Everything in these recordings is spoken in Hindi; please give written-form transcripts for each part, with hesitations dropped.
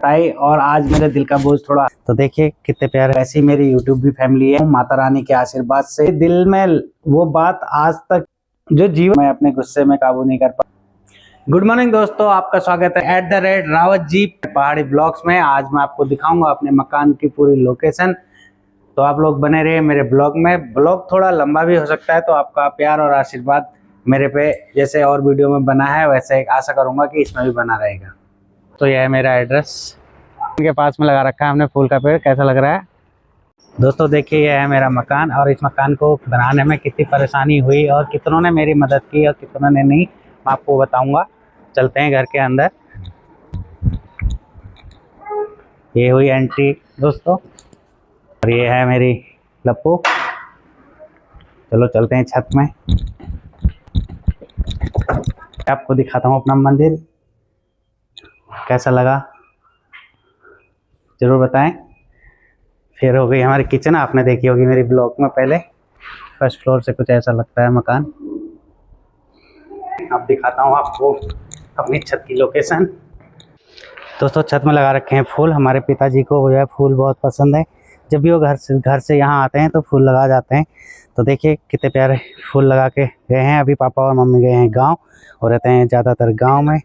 आई और आज मेरे दिल का बोझ थोड़ा तो देखिए कितने प्यारे। ऐसी मेरी यूट्यूब भी फैमिली है, माता रानी के आशीर्वाद से दिल में वो बात आज तक जो जीवन मैं अपने गुस्से में काबू नहीं कर पा। गुड मॉर्निंग दोस्तों, आपका स्वागत है @रावत जी पहाड़ी ब्लॉग्स में। आज मैं आपको दिखाऊंगा अपने मकान की पूरी लोकेशन, तो आप लोग बने रहे मेरे ब्लॉग में। ब्लॉग थोड़ा लंबा भी हो सकता है, तो आपका प्यार और आशीर्वाद मेरे पे जैसे और वीडियो में बना है वैसे आशा करूंगा कि इसमें भी बना रहेगा। तो यह है मेरा एड्रेस, के पास में लगा रखा है हमने फूल का पेड़। कैसा लग रहा है दोस्तों? देखिए यह है मेरा मकान, और इस मकान को बनाने में कितनी परेशानी हुई और कितनों ने मेरी मदद की और कितनों ने नहीं, मैं आपको बताऊंगा। चलते हैं घर के अंदर। ये हुई एंट्री दोस्तों, और ये है मेरी लप्पू। चलो चलते हैं छत में, आपको दिखाता हूँ अपना मंदिर। कैसा लगा जरूर बताएं। फिर हो गई हमारी किचन, आपने देखी होगी मेरी ब्लॉग में पहले। फर्स्ट फ्लोर से कुछ ऐसा लगता है मकान। अब दिखाता हूँ आपको अपनी छत की लोकेशन। दोस्तों छत में लगा रखे हैं फूल। हमारे पिताजी को जो है फूल बहुत पसंद है, जब भी वो घर से यहाँ आते हैं तो फूल लगा जाते हैं। तो देखिए कितने प्यारे फूल लगा के गए हैं। अभी पापा और मम्मी गए हैं गांव, और रहते हैं ज़्यादातर गांव में।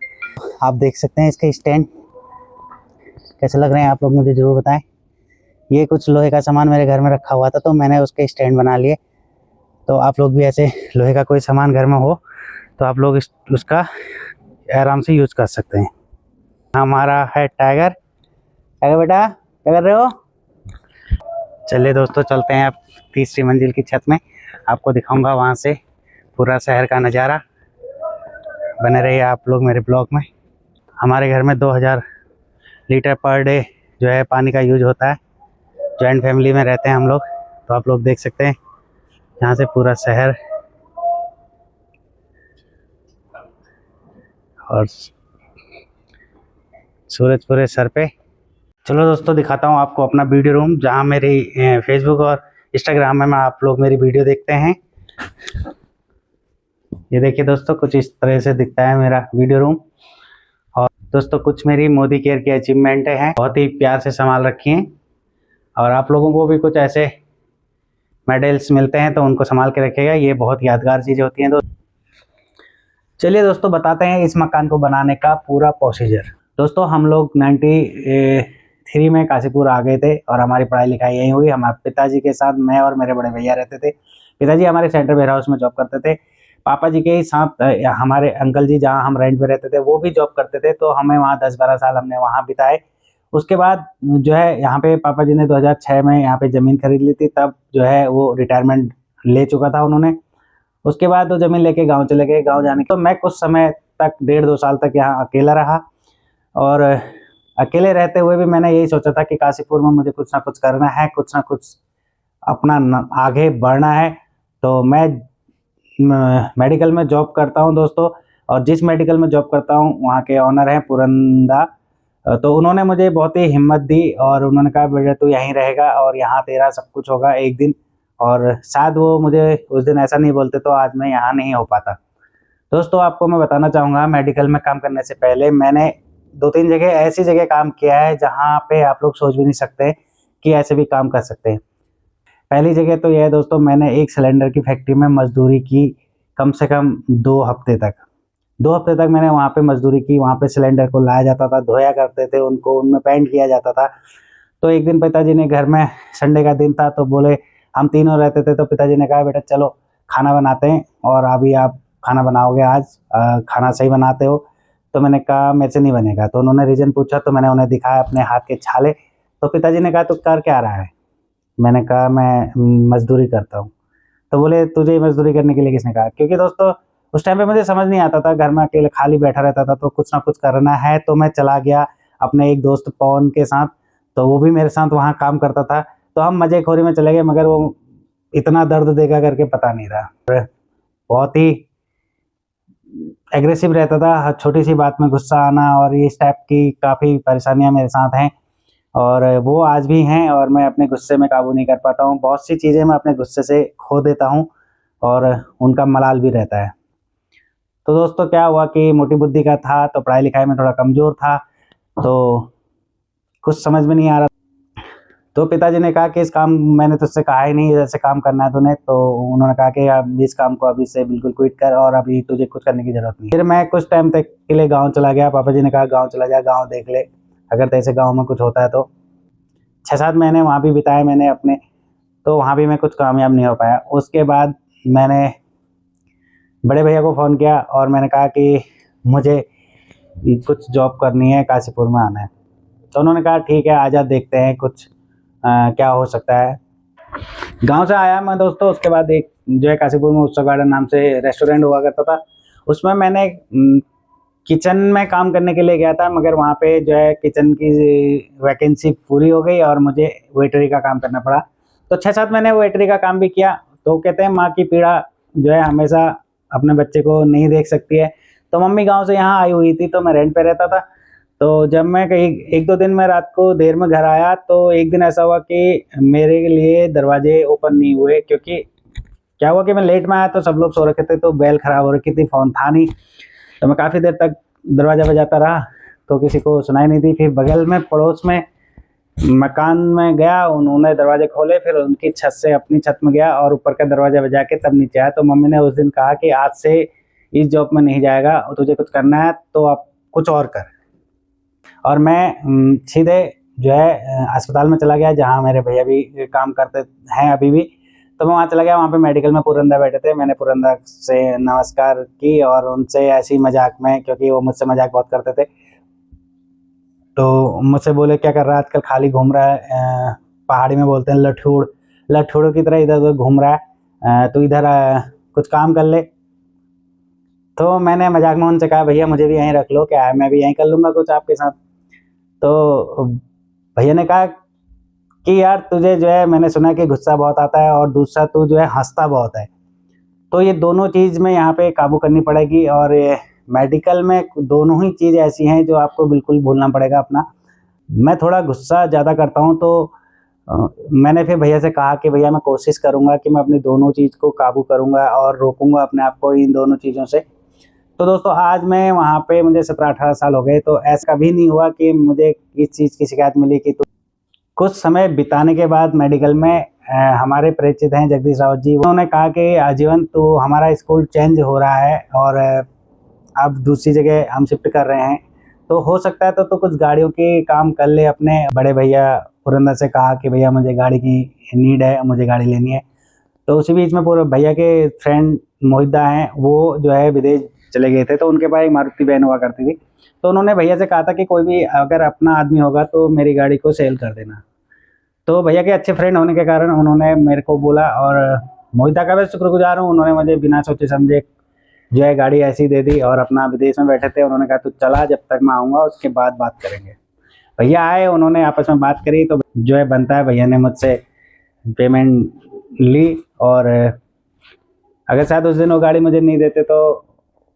आप देख सकते हैं इसके स्टैंड कैसे लग रहे हैं, आप लोग मुझे ज़रूर बताएं। ये कुछ लोहे का सामान मेरे घर में रखा हुआ था, तो मैंने उसके स्टैंड बना लिए। तो आप लोग भी ऐसे लोहे का कोई सामान घर में हो तो आप लोग उसका आराम से यूज़ कर सकते हैं। हमारा है टाइगर। टाइगर बेटा क्या कर रहे हो? चलिए दोस्तों चलते हैं अब तीसरी मंजिल की छत में, आपको दिखाऊंगा वहाँ से पूरा शहर का नज़ारा। बने रहिए आप लोग मेरे ब्लॉग में। हमारे घर में 2000 लीटर पर डे जो है पानी का यूज होता है। जॉइंट फैमिली में रहते हैं हम लोग, तो आप लोग देख सकते हैं यहाँ से पूरा शहर, और सूरज पूरे सर पे। चलो दोस्तों दिखाता हूँ आपको अपना वीडियो रूम, जहाँ मेरी फेसबुक और इंस्टाग्राम में आप लोग मेरी वीडियो देखते हैं। ये देखिए दोस्तों कुछ इस तरह से दिखता है मेरा वीडियो रूम। और दोस्तों कुछ मेरी मोदी केयर की अचीवमेंट हैं, बहुत ही प्यार से संभाल रखी हैं। और आप लोगों को भी कुछ ऐसे मेडल्स मिलते हैं तो उनको संभाल के रखिएगा, ये बहुत यादगार चीज़ें होती हैं। चलिए दोस्तों बताते हैं इस मकान को बनाने का पूरा प्रोसीजर। दोस्तों हम लोग 93 में काशीपुर आ गए थे, और हमारी पढ़ाई लिखाई यहीं हुई। हमारे पिताजी के साथ मैं और मेरे बड़े भैया रहते थे। पिताजी हमारे सेंट्रल वेयर हाउस में जॉब करते थे। पापा जी के ही साथ हमारे अंकल जी जहाँ हम रेंट पे रहते थे वो भी जॉब करते थे, तो हमें वहाँ 10-12 साल हमने वहाँ बिताए। उसके बाद जो है यहाँ पे पापा जी ने 2006 में यहाँ पे ज़मीन खरीद ली थी, तब जो है वो रिटायरमेंट ले चुका था उन्होंने। उसके बाद वो ज़मीन लेके गांव चले गए। गांव जाने तो मैं कुछ समय तक 1.5-2 साल तक यहाँ अकेला रहा, और अकेले रहते हुए भी मैंने यही सोचा था कि काशीपुर में मुझे कुछ ना कुछ करना है, कुछ ना कुछ अपना आगे बढ़ना है। तो मैं मेडिकल में जॉब करता हूँ दोस्तों, और जिस मेडिकल में जॉब करता हूँ वहाँ के ऑनर हैं पुरंदा। तो उन्होंने मुझे बहुत ही हिम्मत दी, और उन्होंने कहा बेटा तू यहीं रहेगा और यहाँ तेरा सब कुछ होगा एक दिन। और शायद वो मुझे उस दिन ऐसा नहीं बोलते तो आज मैं यहाँ नहीं हो पाता। दोस्तों आपको मैं बताना चाहूँगा, मेडिकल में काम करने से पहले मैंने 2-3 जगह ऐसी जगह काम किया है जहाँ पे आप लोग सोच भी नहीं सकते कि ऐसे भी काम कर सकते हैं। पहली जगह तो यह है दोस्तों, मैंने एक सिलेंडर की फैक्ट्री में मजदूरी की, कम से कम 2 हफ्ते तक। 2 हफ्ते तक मैंने वहाँ पे मजदूरी की। वहाँ पे सिलेंडर को लाया जाता था, धोया करते थे उनको, उनमें पेंट किया जाता था। तो एक दिन पिताजी ने घर में, संडे का दिन था तो बोले, हम तीनों रहते थे, तो पिताजी ने कहा बेटा चलो खाना बनाते हैं, और अभी आप खाना बनाओगे आज, खाना सही बनाते हो। तो मैंने कहा मेरे से नहीं बनेगा। तो उन्होंने रीज़न पूछा, तो मैंने उन्हें दिखाया अपने हाथ के छाले। तो पिताजी ने कहा तू कर क्या रहा है? मैंने कहा मैं मजदूरी करता हूँ। तो बोले तुझे मजदूरी करने के लिए किसने कहा? क्योंकि दोस्तों उस टाइम पे मुझे समझ नहीं आता था, घर में अकेले खाली बैठा रहता था, तो कुछ ना कुछ करना है। तो मैं चला गया अपने एक दोस्त पवन के साथ, तो वो भी मेरे साथ वहाँ काम करता था। तो हम मजेखोरी में चले गए, मगर वो इतना दर्द देगा करके पता नहीं रहा। बहुत ही एग्रेसिव रहता था, हर छोटी सी बात में गुस्सा आना, और इस टाइप की काफ़ी परेशानियां मेरे साथ हैं, और वो आज भी हैं। और मैं अपने गुस्से में काबू नहीं कर पाता हूँ। बहुत सी चीज़ें मैं अपने गुस्से से खो देता हूँ, और उनका मलाल भी रहता है। तो दोस्तों क्या हुआ कि मोटी बुद्धि का था, तो पढ़ाई लिखाई में थोड़ा कमज़ोर था। तो कुछ समझ में नहीं आ रहा। तो पिताजी ने कहा कि इस काम मैंने तुझसे कहा ही नहीं जैसे काम करना है तूने, तो उन्होंने कहा कि अब इस काम को अभी से बिल्कुल क्विट कर और अभी तुझे कुछ करने की ज़रूरत नहीं। फिर मैं कुछ टाइम तक के लिए गाँव चला गया। पापा जी ने कहा गाँव चला जा, गाँव देख ले, अगर तेरे से गाँव में कुछ होता है तो। 6-7 महीने वहाँ भी बिताए मैंने अपने, तो वहाँ भी मैं कुछ कामयाब नहीं हो पाया। उसके बाद मैंने बड़े भैया को फ़ोन किया और मैंने कहा कि मुझे कुछ जॉब करनी है, काशीपुर में आना है। तो उन्होंने कहा ठीक है आजा, देखते हैं कुछ क्या हो सकता है। गांव से आया मैं दोस्तों, उसके बाद एक जो है काशीपुर में उत्सव गार्डन नाम से रेस्टोरेंट हुआ करता था, उसमें मैंने किचन में काम करने के लिए गया था, मगर वहाँ पे जो है किचन की वैकेंसी पूरी हो गई और मुझे वेटरी का काम करना पड़ा। तो 6-7 महीने वेटरी का काम भी किया। तो कहते हैं माँ की पीड़ा जो है हमेशा अपने बच्चे को नहीं देख सकती है। तो मम्मी गाँव से यहाँ आई हुई थी, तो मैं रेंट पे रहता था। तो जब मैं कहीं 1-2 दिन में रात को देर में घर आया, तो एक दिन ऐसा हुआ कि मेरे लिए दरवाजे ओपन नहीं हुए, क्योंकि क्या हुआ कि मैं लेट में आया तो सब लोग सो रखे थे, तो बेल खराब हो रखी थी, फ़ोन था नहीं। तो मैं काफ़ी देर तक दरवाज़ा बजाता रहा, तो किसी को सुनाई नहीं दी। फिर बगल में पड़ोस में मकान में गया, उन्होंने दरवाजे खोले, फिर उनकी छत से अपनी छत में गया और ऊपर का दरवाज़ा बजा के तब नीचे आया। तो मम्मी ने उस दिन कहा कि आज से इस जॉब में नहीं जाएगा, तुझे कुछ करना है तो आप कुछ और कर। और मैं सीधे जो है अस्पताल में चला गया, जहाँ मेरे भैया भी काम करते हैं अभी भी। तो मैं वहाँ चला गया, वहाँ पे मेडिकल में पुरंदा बैठे थे। मैंने पुरंदा से नमस्कार की और उनसे ऐसी मजाक में, क्योंकि वो मुझसे मजाक बहुत करते थे, तो मुझसे बोले क्या कर रहा है आजकल, खाली घूम रहा है, पहाड़ी में बोलते हैं लठुड़, लठुड़ों की तरह इधर उधर घूम रहा है, तो इधर कुछ काम कर ले। तो मैंने मजाक में उनसे कहा भैया मुझे भी यहीं रख लो, क्या है मैं भी यहीं कर लूँगा कुछ आपके साथ। तो भैया ने कहा कि यार तुझे जो है मैंने सुना कि गुस्सा बहुत आता है और दूसरा तू जो है हंसता बहुत है, तो ये दोनों चीज़ में यहाँ पे काबू करनी पड़ेगी। और मेडिकल में दोनों ही चीज़ ऐसी हैं जो आपको बिल्कुल भूलना पड़ेगा अपना। मैं थोड़ा गुस्सा ज़्यादा करता हूँ, तो मैंने फिर भैया से कहा कि भैया मैं कोशिश करूँगा कि मैं अपनी दोनों चीज़ को काबू करूँगा और रोकूँगा अपने आप को इन दोनों चीज़ों से। तो दोस्तों आज मैं वहाँ पे, मुझे 17-18 साल हो गए, तो ऐसा कभी नहीं हुआ कि मुझे इस चीज़ की शिकायत मिली कि कुछ समय बिताने के बाद मेडिकल में हमारे परिचित हैं जगदीश रावत जी, उन्होंने कहा कि आजीवन तो हमारा स्कूल चेंज हो रहा है और अब दूसरी जगह हम शिफ्ट कर रहे हैं, तो हो सकता है तो कुछ गाड़ियों के काम कर ले अपने। बड़े भैया पुरंदर से कहा कि भैया मुझे गाड़ी की नीड है, मुझे गाड़ी लेनी है। तो उसी बीच में पूरे भैया के फ्रेंड मोहितदा हैं, वो जो है विदेश चले गए थे, तो उनके पास एक मारुति वैन हुआ करती थी। तो उन्होंने भैया से कहा था कि कोई भी अगर अपना आदमी होगा तो मेरी गाड़ी को सेल कर देना। तो भैया के अच्छे फ्रेंड होने के कारण उन्होंने मेरे को बोला, और मोहिता का भी शुक्रगुजार हूँ, उन्होंने मुझे बिना सोचे समझे जो है गाड़ी ऐसी दे दी। और अपना विदेश में बैठे थे, उन्होंने कहा तू चला, जब तक मैं आऊँगा उसके बाद बात करेंगे। भैया आए, उन्होंने आपस में बात करी, तो जो है बनता है भैया ने मुझसे पेमेंट ली। और अगर शायद उस दिन वो गाड़ी मुझे नहीं देते तो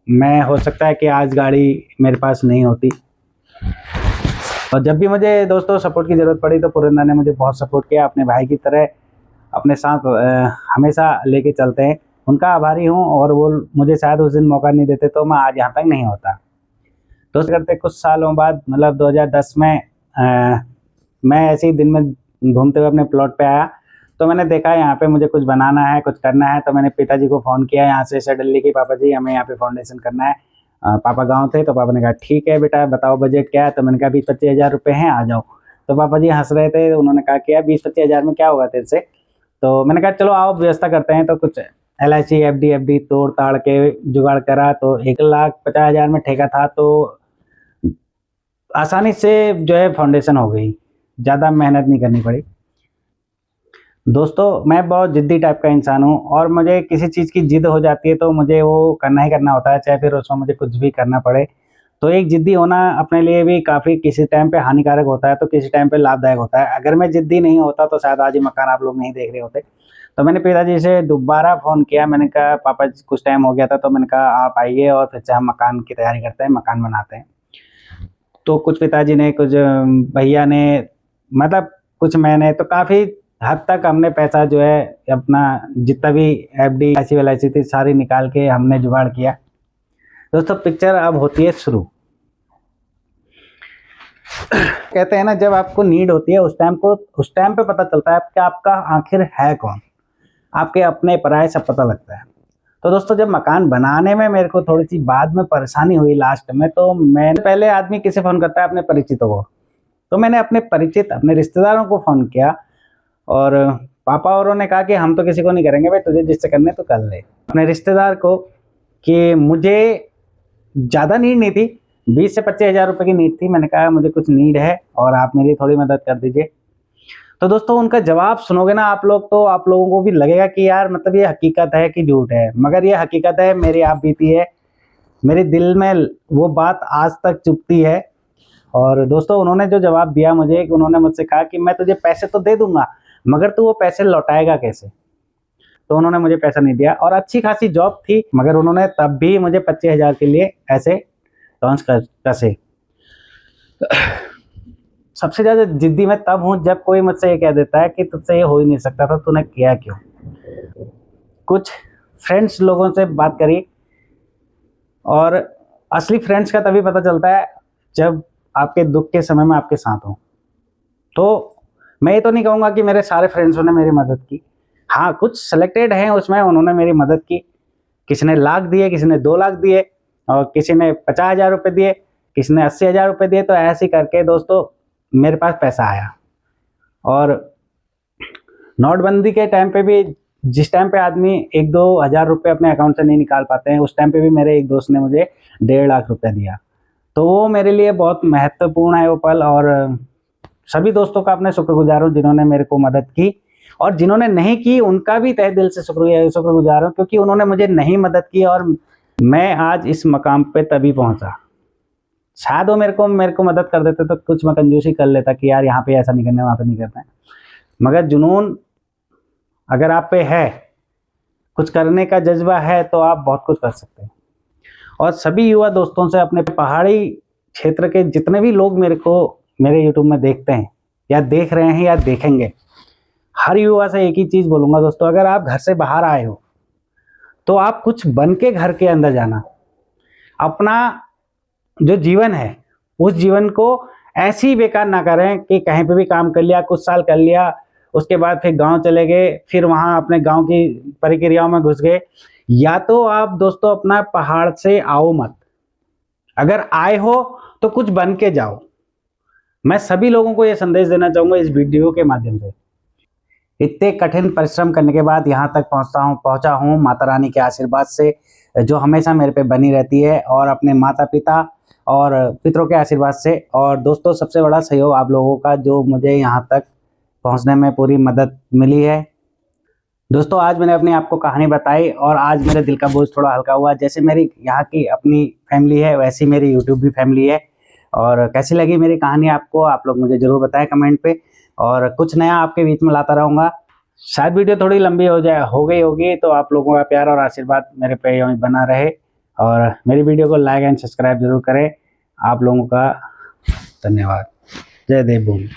मैं, हो सकता है कि आज गाड़ी मेरे पास नहीं होती। और जब भी मुझे दोस्तों सपोर्ट की ज़रूरत पड़ी तो पुरंदर ने मुझे बहुत सपोर्ट किया, अपने भाई की तरह अपने साथ हमेशा लेके चलते हैं। उनका आभारी हूँ, और वो मुझे शायद उस दिन मौका नहीं देते तो मैं आज यहाँ तक नहीं होता। तो करते कुछ सालों बाद, मतलब 2010 में मैं ऐसे ही दिन में घूमते हुए अपने प्लॉट पे आया, तो मैंने देखा यहाँ पे मुझे कुछ बनाना है, कुछ करना है। तो मैंने पिताजी को फ़ोन किया यहाँ से सडनली कि पापा जी हमें यहाँ पे फाउंडेशन करना है। पापा गाँव थे, तो पापा ने कहा ठीक है बेटा बताओ बजट क्या है। तो मैंने कहा 20-25 हज़ार रुपये हैं, आ जाओ। तो पापा जी हंस रहे थे, उन्होंने कहा कि यार 20-25 हज़ार में क्या होगा तेरे से। तो मैंने कहा चलो आओ व्यवस्था करते हैं। तो कुछ LIC FD तोड़ ताड़ के जुगाड़ करा, तो 1,50,000 में ठेका था, तो आसानी से जो है फाउंडेशन हो गई, ज़्यादा मेहनत नहीं करनी पड़ी। दोस्तों मैं बहुत ज़िद्दी टाइप का इंसान हूँ, और मुझे किसी चीज़ की ज़िद हो जाती है तो मुझे वो करना ही करना होता है, चाहे फिर उसमें मुझे कुछ भी करना पड़े। तो एक ज़िद्दी होना अपने लिए भी काफ़ी किसी टाइम पे हानिकारक होता है, तो किसी टाइम पे लाभदायक होता है। अगर मैं ज़िद्दी नहीं होता तो शायद आज ये मकान आप लोग नहीं देख रहे होते। तो मैंने पिताजी से दोबारा फ़ोन किया, मैंने कहा पापा जी कुछ टाइम हो गया था, तो मैंने कहा आप आइए और फिर से हम मकान की तैयारी करते हैं, मकान बनाते हैं। तो कुछ पिताजी ने, कुछ भैया ने, मतलब कुछ मैंने, तो काफ़ी हद तक हमने पैसा जो है अपना जितना भी FD LIC थी सारी निकाल के हमने जुगाड़ किया। दोस्तों पिक्चर अब होती है शुरू। कहते हैं ना, जब आपको नीड होती है उस टाइम पे पता चलता है कि आपका आखिर है कौन, आपके अपने पराये सब पता लगता है। तो दोस्तों, जब मकान बनाने में मेरे को थोड़ी सी बाद में परेशानी हुई लास्ट में, तो मैंने पहले आदमी किसे फ़ोन करता है? अपने परिचितों को। तो मैंने अपने परिचित, अपने रिश्तेदारों को फ़ोन किया और पापा औरों ने कहा कि हम तो किसी को नहीं करेंगे भाई, तुझे जिससे करने तो कर ले। अपने रिश्तेदार को कि मुझे ज़्यादा नीड नहीं थी, 20 से 25 हज़ार रुपये की नीड थी। मैंने कहा मुझे कुछ नीड है और आप मेरी थोड़ी मदद कर दीजिए। तो दोस्तों, उनका जवाब सुनोगे ना आप लोग, तो आप लोगों को भी लगेगा कि यार मतलब ये हकीकत है कि झूठ है, मगर ये हकीकत है, मेरी आप बीती है, मेरे दिल में वो बात आज तक चुभती है। और दोस्तों, उन्होंने जो जवाब दिया मुझे, कि उन्होंने मुझसे कहा कि मैं तुझे पैसे तो दे दूंगा, मगर तू वो पैसे लौटाएगा कैसे? तो उन्होंने मुझे पैसा नहीं दिया और अच्छी खासी जॉब थी, मगर उन्होंने तब भी मुझे 25 हज़ार के लिए ऐसे लॉन्च कसे। सबसे ज़्यादा जिद्दी मैं तब हूँ जब कोई मुझसे ये कह देता है कि तुझसे ये हो ही नहीं सकता था, तूने किया क्यों? कुछ फ्रेंड्स लोगों से बात करी, और असली फ्रेंड्स का तभी पता चलता है जब आपके दुख के समय में आपके साथ हो। तो मैं ये तो नहीं कहूँगा कि मेरे सारे फ्रेंड्सों ने मेरी मदद की। हाँ, कुछ सेलेक्टेड हैं उसमें, उन्होंने मेरी मदद की। किसी ने लाख दिए, किसी ने 2 लाख दिए और किसी ने 50 हज़ार रुपये दिए, किसी ने 80 हज़ार रुपये दिए। तो ऐसे ही करके दोस्तों मेरे पास पैसा आया। और नोटबंदी के टाइम पे भी, जिस टाइम पे आदमी 1-2 हज़ार रुपये अपने अकाउंट से नहीं निकाल पाते हैं, उस टाइम पे भी मेरे एक दोस्त ने मुझे 1.5 लाख रुपये दिया। तो वो मेरे लिए बहुत महत्वपूर्ण है वो पल। और सभी दोस्तों का अपने शुक्रगुजार हूँ जिन्होंने मेरे को मदद की, और जिन्होंने नहीं की उनका भी तहे दिल से शुक्रगुजार हूँ, क्योंकि उन्होंने मुझे नहीं मदद की और मैं आज इस मकाम पे तभी पहुँचा। शायद वो मेरे को मदद कर देते तो कुछ मैं कंजूसी कर लेता कि यार यहाँ पे ऐसा नहीं करना, वहाँ पे नहीं करना है। मगर जुनून अगर आप पे है, कुछ करने का जज्बा है, तो आप बहुत कुछ कर सकते हैं। और सभी युवा दोस्तों से, अपने पहाड़ी क्षेत्र के जितने भी लोग मेरे यूट्यूब में देखते हैं या देख रहे हैं या देखेंगे, हर युवा से एक ही चीज़ बोलूँगा दोस्तों, अगर आप घर से बाहर आए हो तो आप कुछ बन के घर के अंदर जाना। अपना जो जीवन है उस जीवन को ऐसे ही बेकार ना करें कि कहीं पे भी काम कर लिया, कुछ साल कर लिया, उसके बाद फिर गांव चले गए, फिर वहां अपने गांव की प्रक्रियाओं में घुस गए। या तो आप दोस्तों अपना पहाड़ से आओ मत, अगर आए हो तो कुछ बन के जाओ। मैं सभी लोगों को ये संदेश देना चाहूँगा इस वीडियो के माध्यम से। इतने कठिन परिश्रम करने के बाद यहाँ तक पहुँचा हूँ माता रानी के आशीर्वाद से, जो हमेशा मेरे पे बनी रहती है, और अपने माता पिता और पितरों के आशीर्वाद से, और दोस्तों सबसे बड़ा सहयोग आप लोगों का, जो मुझे यहाँ तक पहुँचने में पूरी मदद मिली है। दोस्तों, आज मैंने अपनी आपको कहानी बताई और आज मेरे दिल का बोझ थोड़ा हल्का हुआ। जैसे मेरी यहाँ की अपनी फैमिली है, वैसी मेरी यूट्यूब भी फैमिली है। और कैसी लगी मेरी कहानी आपको, आप लोग मुझे ज़रूर बताएं कमेंट पे, और कुछ नया आपके बीच में लाता रहूँगा। शायद वीडियो थोड़ी लंबी हो गई होगी, तो आप लोगों का प्यार और आशीर्वाद मेरे पे यूँ ही बना रहे, और मेरी वीडियो को लाइक एंड सब्सक्राइब जरूर करें। आप लोगों का धन्यवाद। जय देवभूमि।